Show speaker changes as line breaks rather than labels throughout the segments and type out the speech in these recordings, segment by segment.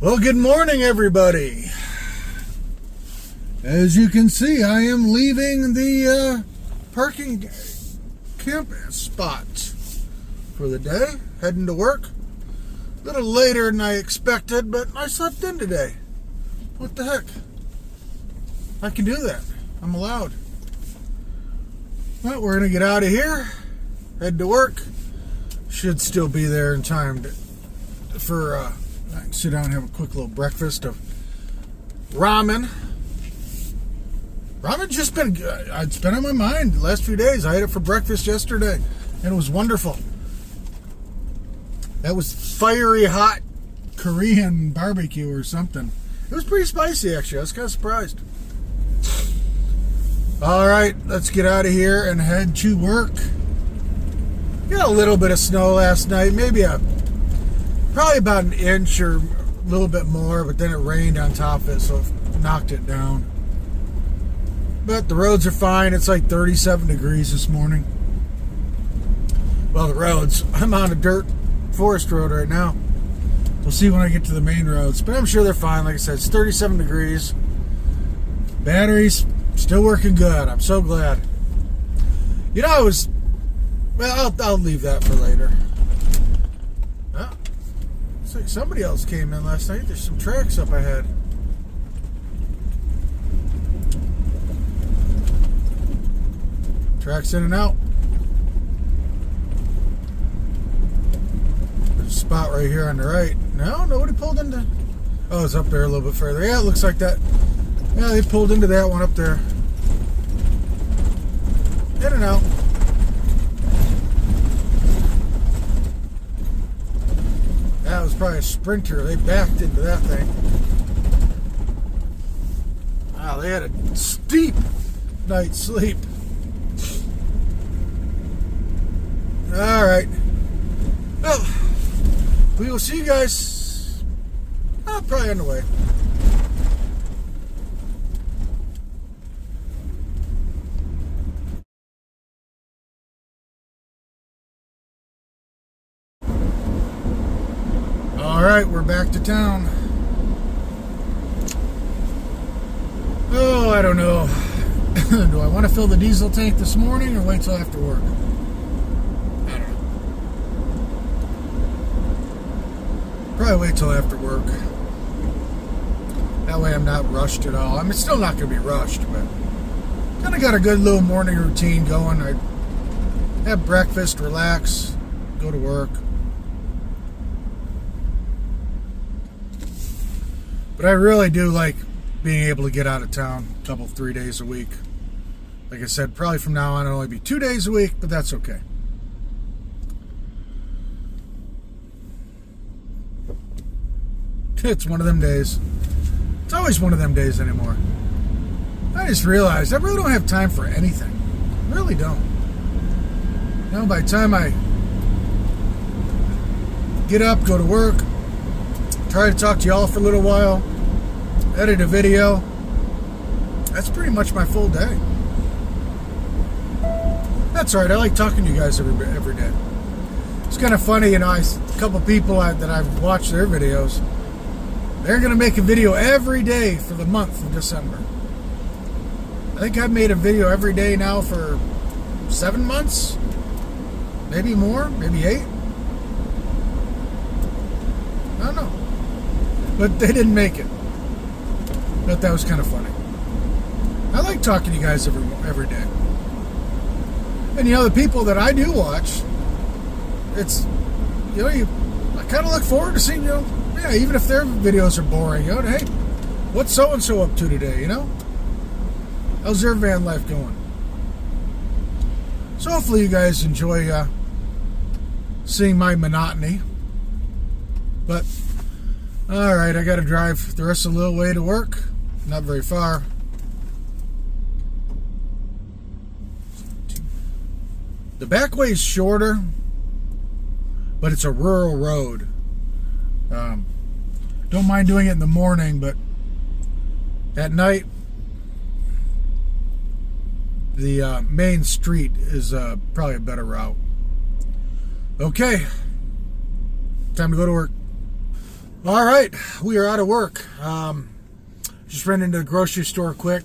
Well, good morning, everybody. As you can see, I am leaving the parking camp spot for the day, heading to work. A little later than I expected, but I slept in today. What the heck? I can do that. I'm allowed. Well, we're going to get out of here, head to work. Should still be there in time for I can sit down and have a quick little breakfast of ramen. Ramen's just been good. It's been on my mind the last few days. I had it for breakfast yesterday, and it was wonderful. That was fiery hot Korean barbecue or something. It was pretty spicy, actually. I was kind of surprised. All right, let's get out of here and head to work. Got a little bit of snow last night, probably about an inch or a little bit more, but then it rained on top of it, so it knocked it down. But the roads are fine. It's like 37 degrees this morning. Well, the roads. I'm on a dirt forest road right now. We'll see when I get to the main roads, but I'm sure they're fine. Like I said, it's 37 degrees. Batteries still working good. I'm so glad. You know, I'll leave that for later. Oh, looks like somebody else came in last night. There's some tracks up ahead. Tracks in and out. There's a spot right here on the right. No, nobody pulled into. Oh, it's up there a little bit further. Yeah, it looks like that. Yeah, they pulled into that one up there. In and out. That was probably a Sprinter. They backed into that thing. Wow, they had a steep night's sleep. All right. Well, we will see you guys probably on the way. All right, we're back to town. Oh, I don't know. Do I want to fill the diesel tank this morning or wait till after work? I don't know. Probably wait till after work. That way I'm not rushed at all. I'm still not going to be rushed, but kind of got a good little morning routine going. I have breakfast, relax, go to work. But I really do like being able to get out of town a couple, 3 days a week. Like I said, probably from now on it'll only be 2 days a week, but that's okay. It's one of them days. It's always one of them days anymore. I just realized I really don't have time for anything. I really don't. You know, by the time I get up, go to work, try to talk to y'all for a little while, edit a video, that's pretty much my full day. That's all right. I like talking to you guys every day. It's kind of funny, you know, a couple people that I've watched their videos, they're going to make a video every day for the month of December. I think I've made a video every day now for 7 months, maybe more, maybe 8. I don't know. But they didn't make it. But that was kind of funny. I like talking to you guys every day. And you know, the people that I do watch, it's, you know, I kind of look forward to seeing, you know, yeah, even if their videos are boring, you know, hey, what's so-and-so up to today, you know? How's their van life going? So hopefully you guys enjoy seeing my monotony. But, all right, I got to drive the rest of the little way to work. Not very far. The back way is shorter, but it's a rural road. Don't mind doing it in the morning, but at night, the main street is probably a better route. Okay, time to go to work. All right, we are out of work. Just ran into the grocery store quick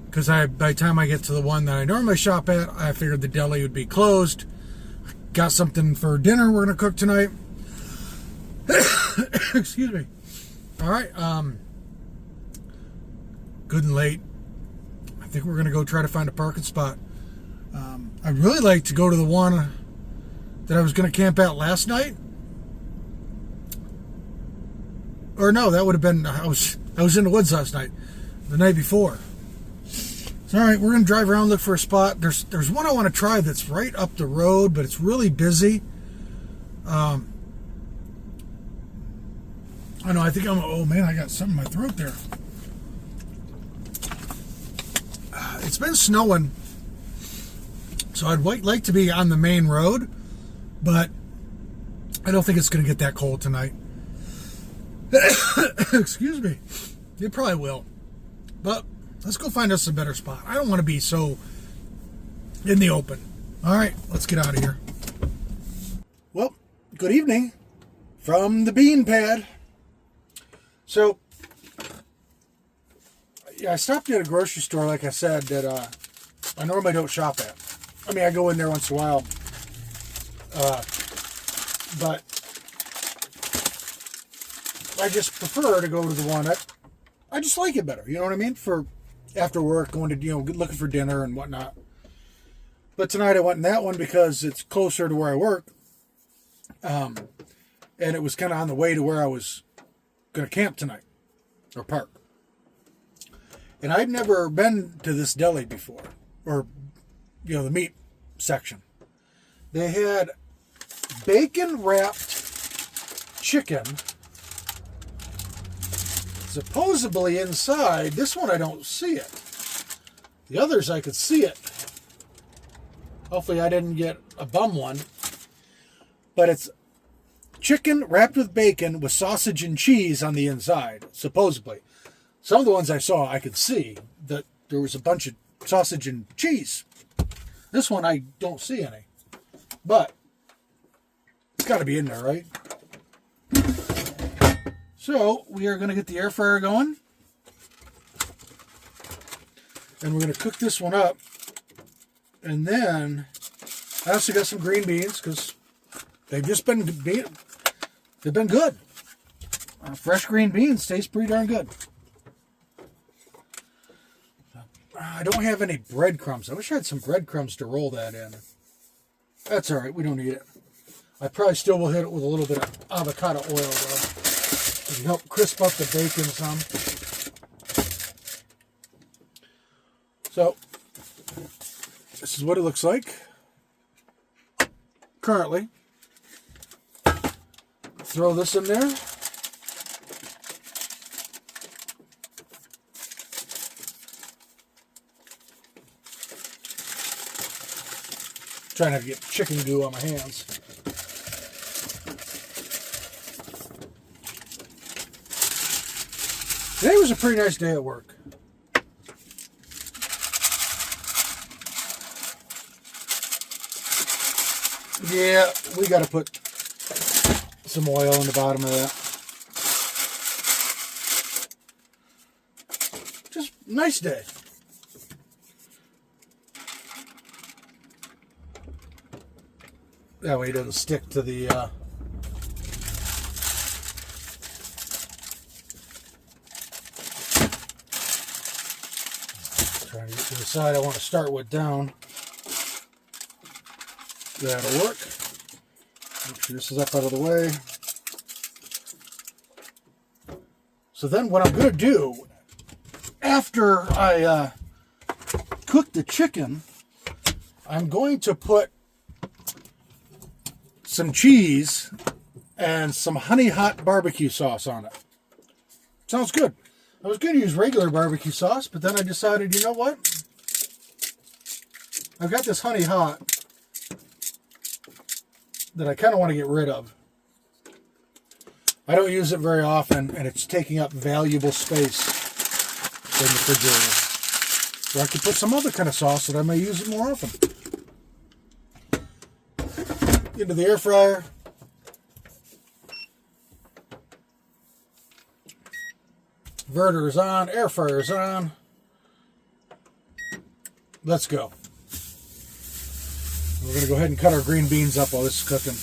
because by the time I get to the one that I normally shop at, I figured the deli would be closed. Got something for dinner we're going to cook tonight. Excuse me. All right, good and late. I think we're going to go try to find a parking spot. I'd really like to go to the one that I was going to camp at last night. Or no, that would have been, I was in the woods last night, the night before. So, all right, we're going to drive around, look for a spot. There's one I want to try that's right up the road, but it's really busy. I know, I think oh man, I got something in my throat there. It's been snowing, so I'd like to be on the main road, but I don't think it's going to get that cold tonight. Excuse me. It probably will. But let's go find us a better spot. I don't want to be so in the open. All right, let's get out of here. Well, good evening from the bean pad. So, yeah, I stopped at a grocery store, like I said, that I normally don't shop at. I mean, I go in there once in a while. But I just prefer to go to the one that I just like it better. You know what I mean? For after work, going to, looking for dinner and whatnot. But tonight I went in that one because it's closer to where I work. And it was kind of on the way to where I was going to camp tonight or park. And I'd never been to this deli before, or, the meat section. They had bacon wrapped chicken. Supposedly inside, this one I don't see it. The others I could see it. Hopefully I didn't get a bum one. But it's chicken wrapped with bacon with sausage and cheese on the inside, supposedly. Some of the ones I saw, I could see that there was a bunch of sausage and cheese. This one I don't see any. But it's got to be in there, right? So, we are going to get the air fryer going. And we're going to cook this one up. And then, I also got some green beans, because they've just been good. Fresh green beans taste pretty darn good. I don't have any breadcrumbs. I wish I had some breadcrumbs to roll that in. That's alright, we don't need it. I probably still will hit it with a little bit of avocado oil, though. To help crisp up the bacon some. So, this is what it looks like currently. Throw this in there. Trying not to get chicken goo on my hands. Today was a pretty nice day at work. Yeah, we got to put some oil in the bottom of that. Just nice day. That way it doesn't stick to the trying to get to the side I want to start with down. That'll work. Make sure this is up out of the way. So then what I'm going to do, after I cook the chicken, I'm going to put some cheese and some honey hot barbecue sauce on it. Sounds good. I was going to use regular barbecue sauce, but then I decided, you know what? I've got this honey hot that I kind of want to get rid of. I don't use it very often, and it's taking up valuable space in the refrigerator. Or I could put some other kind of sauce that I may use it more often. Into the air fryer. Inverter is on. Air fryer is on. Let's go. We're going to go ahead and cut our green beans up while this is cooking.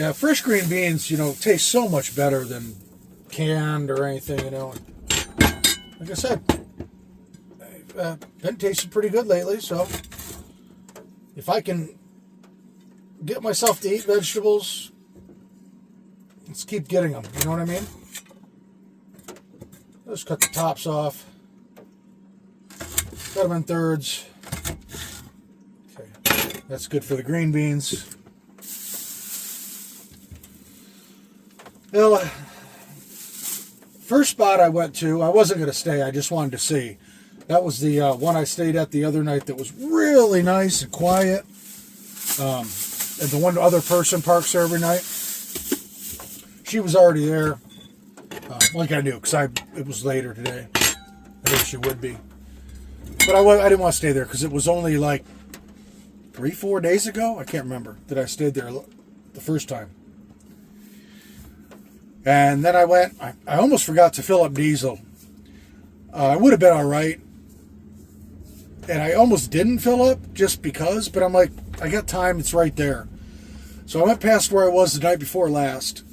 Yeah, fresh green beans, taste so much better than canned or anything, Like I said, been tasting pretty good lately, so if I can get myself to eat vegetables, let's keep getting them, you know what I mean? Let's cut the tops off. Cut them in thirds. Okay, that's good for the green beans. Well, first spot I went to, I wasn't going to stay, I just wanted to see. That was the one I stayed at the other night that was really nice and quiet. And the one other person parks there every night. She was already there. Like I knew, because it was later today. I think she would be. But I didn't want to stay there because it was only like 3-4 days ago. I can't remember that I stayed there the first time. And then I went, I almost forgot to fill up diesel. I would have been all right. And I almost didn't fill up just because, but I'm like, I got time, it's right there. So I went past where I was the night before last.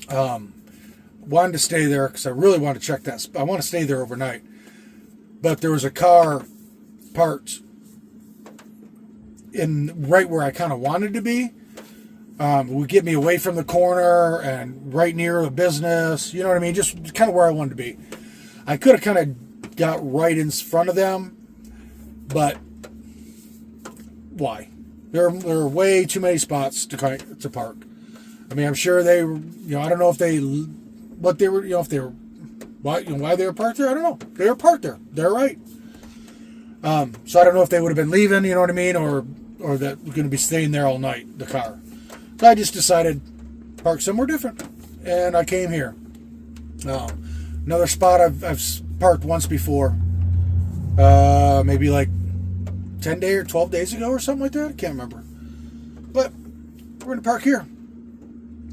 Wanted to stay there because I really want to check that. I want to stay there overnight. But there was a car parked in right where I kind of wanted to be. It would get me away from the corner and right near the business. You know what I mean? Just kind of where I wanted to be. I could have kind of got right in front of them, but why? There are way too many spots to park. I mean, I'm sure they, I don't know if they, what they were, if they were, why they were parked there. I don't know. They were parked there. They're right. So I don't know if they would have been leaving. You know what I mean, or that we're going to be staying there all night. The car. So I just decided park somewhere different, and I came here. Another spot I've parked once before, maybe like 10 days or 12 days ago or something like that. I can't remember. But we're going to park here.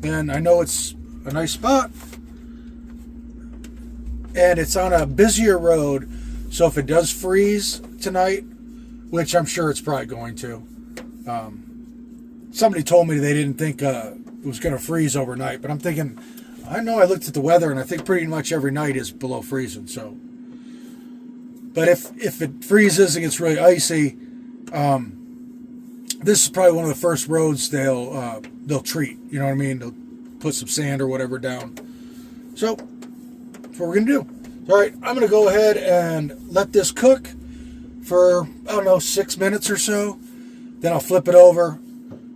And I know it's a nice spot. And it's on a busier road. So if it does freeze tonight, which I'm sure it's probably going to. Somebody told me they didn't think it was going to freeze overnight. But I'm thinking, I know I looked at the weather and I think pretty much every night is below freezing. So, but if it freezes and gets really icy, this is probably one of the first roads they'll treat. You know what I mean? They'll put some sand or whatever down. So that's what we're gonna do. All right, I'm gonna go ahead and let this cook for 6 minutes or so. Then I'll flip it over,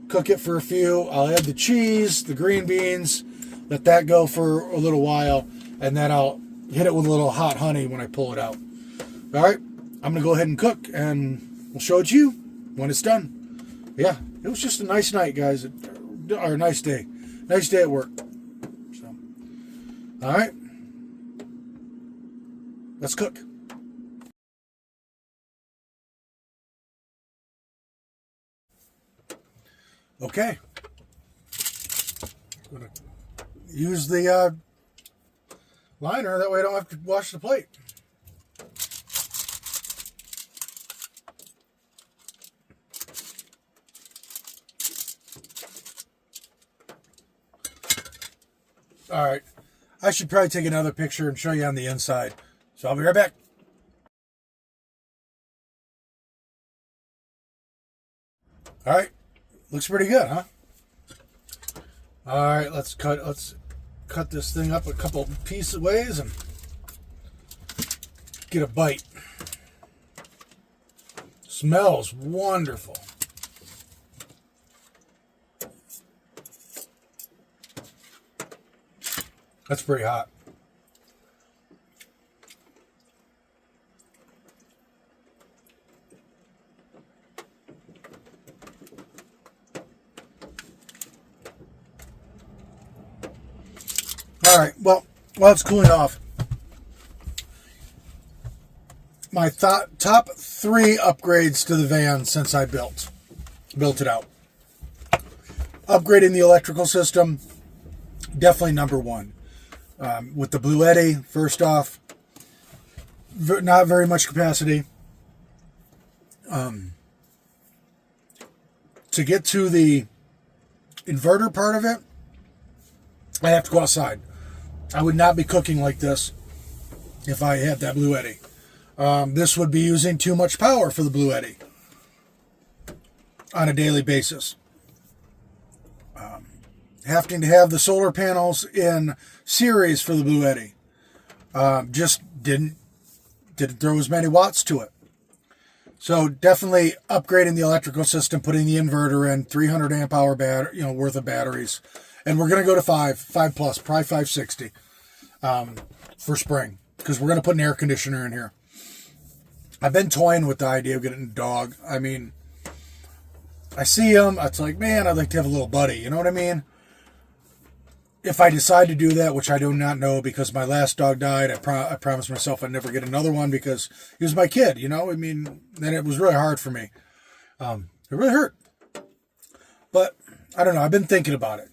cook it for a few. I'll add the cheese, the green beans, let that go for a little while, and then I'll hit it with a little hot honey when I pull it out. All right, I'm gonna go ahead and cook, and we'll show it to you when it's done. Yeah, it was just a nice night, guys, or a nice day. Nice day at work. So, all right, let's cook. Okay. I'm gonna use the liner, that way I don't have to wash the plate. All right, I should probably take another picture and show you on the inside. So I'll be right back. All right, looks pretty good, huh? All right, let's cut this thing up a couple pieces ways and get a bite. Smells wonderful. That's pretty hot. All right, well, while it's cooling off, my top 3 upgrades to the van since I built it out. Upgrading the electrical system, definitely number 1. With the Blue Eddy, first off, not very much capacity. To get to the inverter part of it, I have to go outside. I would not be cooking like this if I had that Blue Eddy. This would be using too much power for the Blue Eddy on a daily basis. Having to have the solar panels in series for the Blue Eddy just didn't throw as many watts to it. So definitely upgrading the electrical system, putting the inverter in, 300 amp hour worth of batteries, and we're going to go to 5 plus, probably 560 for spring, because we're going to put an air conditioner in here. I've been toying with the idea of getting a dog. I mean, I see them, it's like, man, I'd like to have a little buddy. You know what I mean? If I decide to do that, which I do not know, because my last dog died, I promised myself I'd never get another one because he was my kid, you know? I mean, then it was really hard for me. It really hurt. But, I don't know, I've been thinking about it.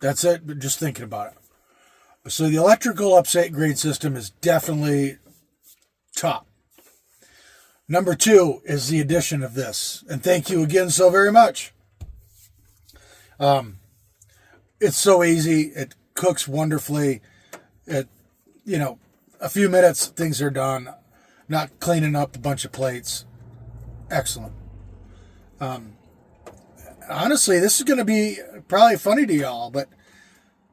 That's it, just thinking about it. So the electrical upgrade system is definitely top. Number 2 is the addition of this. And thank you again so very much. It's so easy. It cooks wonderfully. A few minutes, things are done. Not cleaning up a bunch of plates. Excellent. Honestly, this is going to be probably funny to y'all, but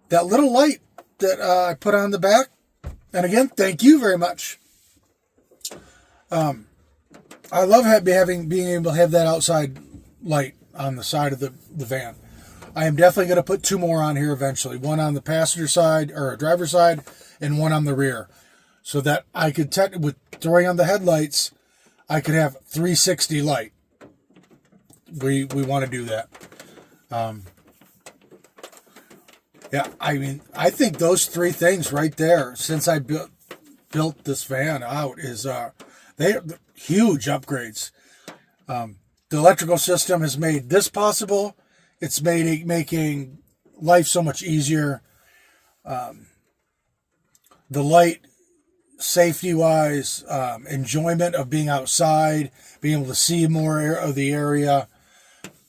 that little light that I put on the back, and again, thank you very much. I love being able to have that outside light on the side of the van. I am definitely going to put 2 more on here eventually. One on the passenger side, or driver's side, and one on the rear. So that I could, with throwing on the headlights, I could have 360 light. We want to do that. Yeah, I mean, I think those 3 things right there, since I built this van out, is they're huge upgrades. The electrical system has made this possible. It's making life so much easier. The light, safety-wise, enjoyment of being outside, being able to see more of the area,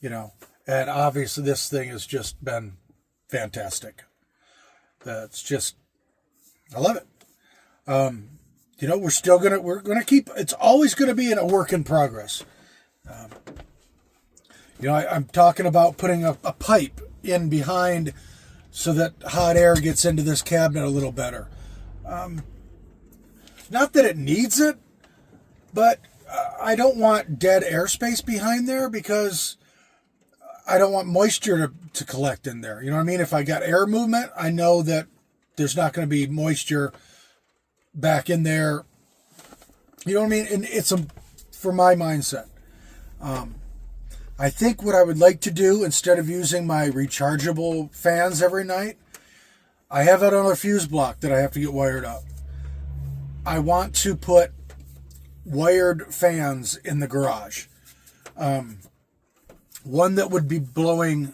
and obviously this thing has just been fantastic. It's just, I love it. We're gonna keep. It's always gonna be a work in progress. I'm talking about putting a pipe in behind so that hot air gets into this cabinet a little better. Not that it needs it, but I don't want dead airspace behind there because I don't want moisture to collect in there. You know what I mean? If I got air movement, I know that there's not going to be moisture back in there. You know what I mean? And it's for my mindset. I think what I would like to do, instead of using my rechargeable fans every night, I have another fuse block that I have to get wired up. I want to put wired fans in the garage. One that would be blowing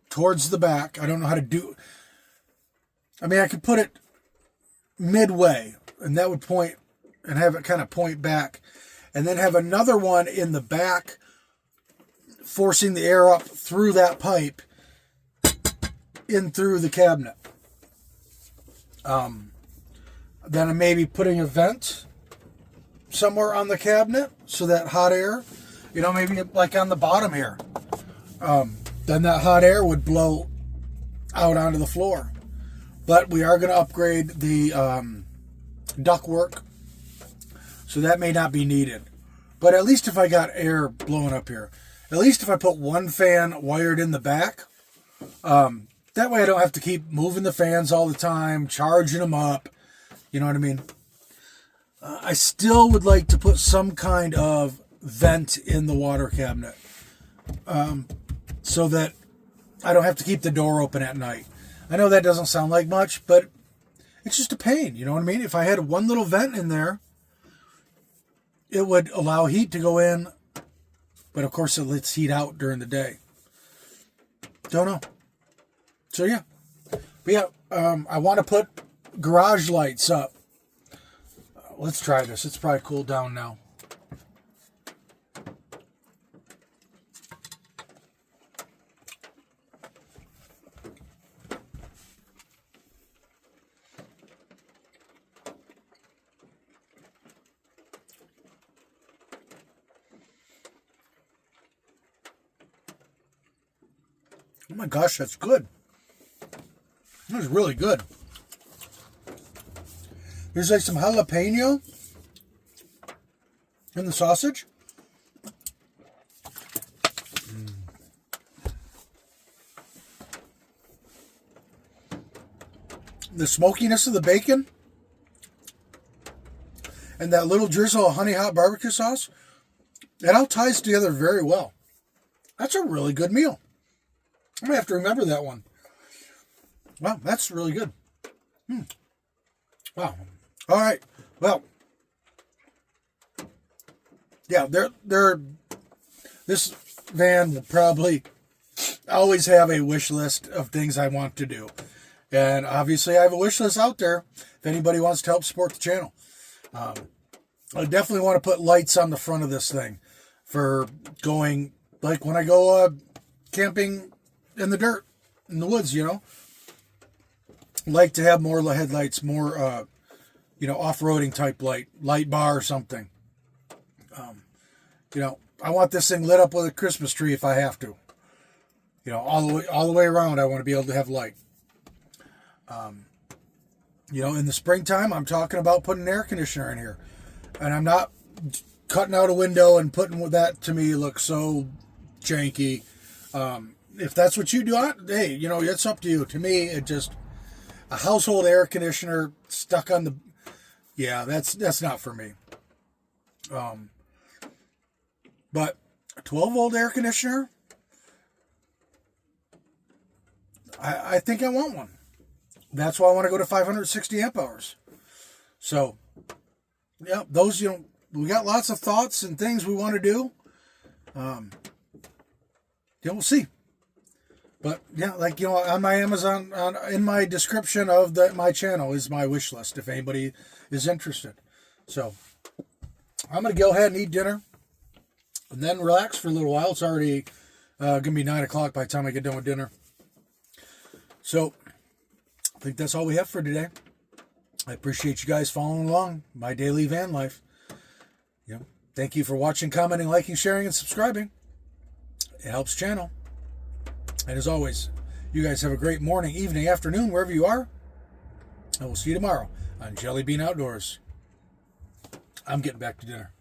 towards the back. I don't know how to do. I mean, I could put it midway, and that would point, and have it kind of point back, and then have another one in the back forcing the air up through that pipe in through the cabinet. Then I'm maybe putting a vent somewhere on the cabinet so that hot air, maybe like on the bottom here, then that hot air would blow out onto the floor. But we are going to upgrade the ductwork, so that may not be needed. But at least if I got air blowing up here, at least if I put one fan wired in the back, that way I don't have to keep moving the fans all the time, charging them up. You know what I mean? I still would like to put some kind of vent in the water cabinet, so that I don't have to keep the door open at night. I know that doesn't sound like much, but it's just a pain. You know what I mean? If I had one little vent in there, it would allow heat to go in, but of course it lets heat out during the day. Don't know. So yeah, But yeah, I want to put garage lights up. Let's try this. It's probably cooled down now. Oh my gosh, that's good. That was really good. There's like some jalapeno in the sausage. The smokiness of the bacon and that little drizzle of honey hot barbecue sauce, it all ties together very well. That's a really good meal. I'm going to have to remember that one. Wow, that's really good. Wow. All right. Well, yeah, this van will probably always have a wish list of things I want to do. And obviously I have a wish list out there if anybody wants to help support the channel. I definitely want to put lights on the front of this thing for going, like when I go camping in the dirt, in the woods, you know. Like to have more headlights, more, off-roading type light bar or something. I want this thing lit up with a Christmas tree if I have to. All the way around, I want to be able to have light. In the springtime, I'm talking about putting an air conditioner in here. And I'm not cutting out a window and putting that to me looks so janky. If that's what you do, hey, it's up to you. To me, it just, a household air conditioner stuck on the, yeah, that's not for me. But a 12-volt air conditioner, I think I want one. That's why I want to go to 560 amp hours. So, yeah, those, we got lots of thoughts and things we want to do. We'll see. But, yeah, on my Amazon, in my description of my channel is my wish list if anybody is interested. So, I'm going to go ahead and eat dinner and then relax for a little while. It's already going to be 9 o'clock by the time I get done with dinner. So, I think that's all we have for today. I appreciate you guys following along my daily van life. Thank you for watching, commenting, liking, sharing, and subscribing. It helps the channel. And as always, you guys have a great morning, evening, afternoon, wherever you are. And we'll see you tomorrow on Jellybean Outdoors. I'm getting back to dinner.